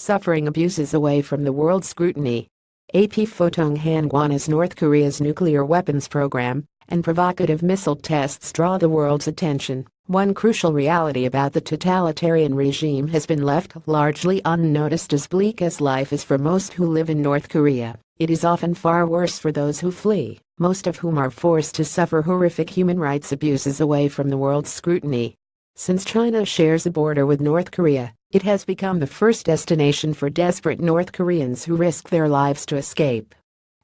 suffering abuses away from the world's scrutiny. AP PhotoNg Guan is North Korea's nuclear weapons program, and provocative missile tests draw the world's attention. One crucial reality about the totalitarian regime has been left largely unnoticed. As bleak as life is for most who live in North Korea, it is often far worse for those who flee, most of whom are forced to suffer horrific human rights abuses away from the world's scrutiny. Since China shares a border with North Korea, it has become the first destination for desperate North Koreans who risk their lives to escape.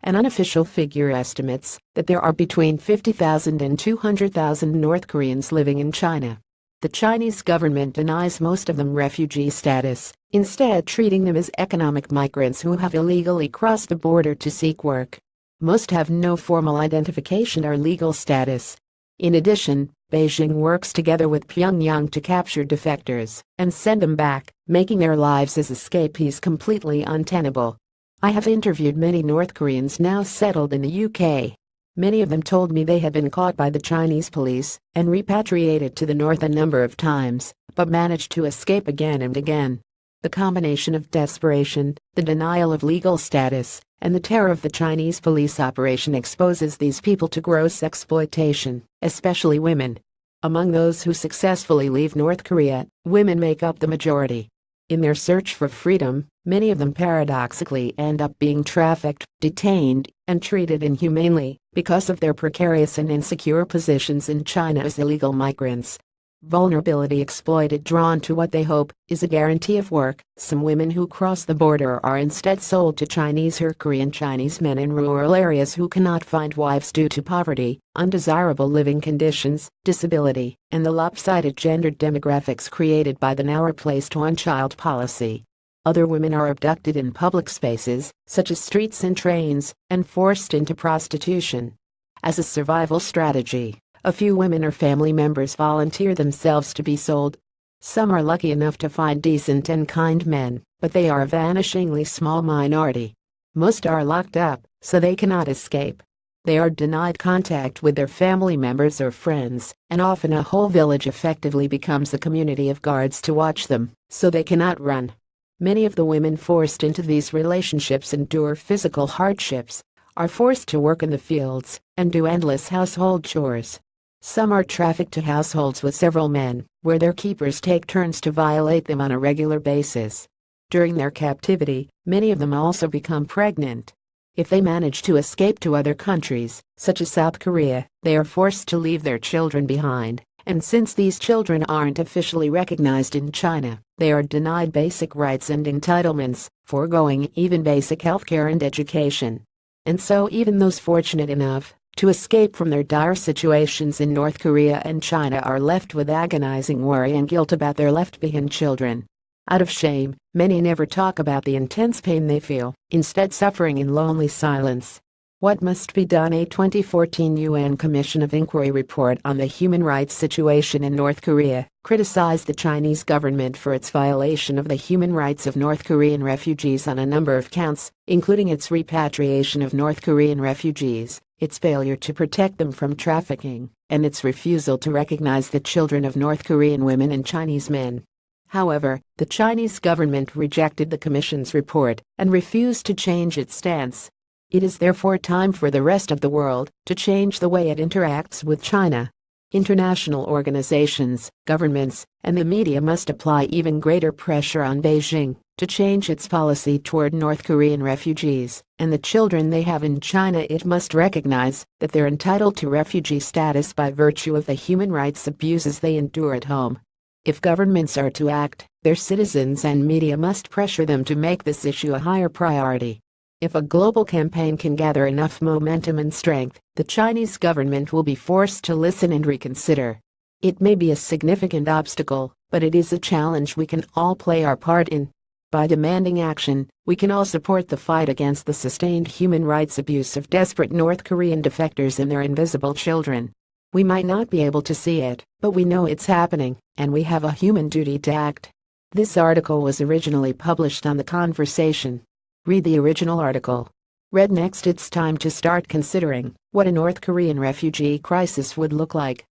An unofficial figure estimates that there are between 50,000 and 200,000 North Koreans living in China. The Chinese government denies most of them refugee status, instead treating them as economic migrants who have illegally crossed the border to seek work. Most have no formal identification or legal status. In addition, Beijing works together with Pyongyang to capture defectors and send them back, making their lives as escapees completely untenable. I have interviewed many North Koreans now settled in the UK. Many of them told me they had been caught by the Chinese police and repatriated to the north a number of times, but managed to escape again and again. The combination of desperation, the denial of legal status, and the terror of the Chinese police operation exposes these people to gross exploitation, especially women. Among those who successfully leave North Korea, women make up the majority. In their search for freedom, many of them paradoxically end up being trafficked, detained, and treated inhumanely because of their precarious and insecure positions in China as illegal migrants. Vulnerability exploited, drawn to what they hope is a guarantee of work. Some women who cross the border are instead sold to Chinese or Korean Chinese men in rural areas who cannot find wives due to poverty, undesirable living conditions, disability, and the lopsided gendered demographics created by the now-replaced one-child policy. Other women are abducted in public spaces, such as streets and trains, and forced into prostitution. As a survival strategy, a few women or family members volunteer themselves to be sold. Some are lucky enough to find decent and kind men, but they are a vanishingly small minority. Most are locked up, so they cannot escape. They are denied contact with their family members or friends, and often a whole village effectively becomes a community of guards to watch them, so they cannot run. Many of the women forced into these relationships endure physical hardships, are forced to work in the fields, and do endless household chores. Some are trafficked to households with several men, where their keepers take turns to violate them on a regular basis. During their captivity, many of them also become pregnant. If they manage to escape to other countries, such as South Korea, they are forced to leave their children behind, and since these children aren't officially recognized in China, they are denied basic rights and entitlements, foregoing even basic healthcare and education. And so even those fortunate enough to escape from their dire situations in North Korea and China are left with agonizing worry and guilt about their left-behind children. Out of shame, many never talk about the intense pain they feel, instead suffering in lonely silence. What must be done? A 2014 UN Commission of Inquiry report on the human rights situation in North Korea criticized the Chinese government for its violation of the human rights of North Korean refugees on a number of counts, including its repatriation of North Korean refugees, its failure to protect them from trafficking, and its refusal to recognize the children of North Korean women and Chinese men. However, the Chinese government rejected the Commission's report and refused to change its stance. It is therefore time for the rest of the world to change the way it interacts with China. International organizations, governments, and the media must apply even greater pressure on Beijing to change its policy toward North Korean refugees and the children they have in China. It must recognize that they're entitled to refugee status by virtue of the human rights abuses they endure at home. If governments are to act, their citizens and media must pressure them to make this issue a higher priority. If a global campaign can gather enough momentum and strength, the Chinese government will be forced to listen and reconsider. It may be a significant obstacle, but it is a challenge we can all play our part in. By demanding action, we can all support the fight against the sustained human rights abuse of desperate North Korean defectors and their invisible children. We might not be able to see it, but we know it's happening, and we have a human duty to act. This article was originally published on The Conversation. Read the original article. Read next. It's time to start considering what a North Korean refugee crisis would look like.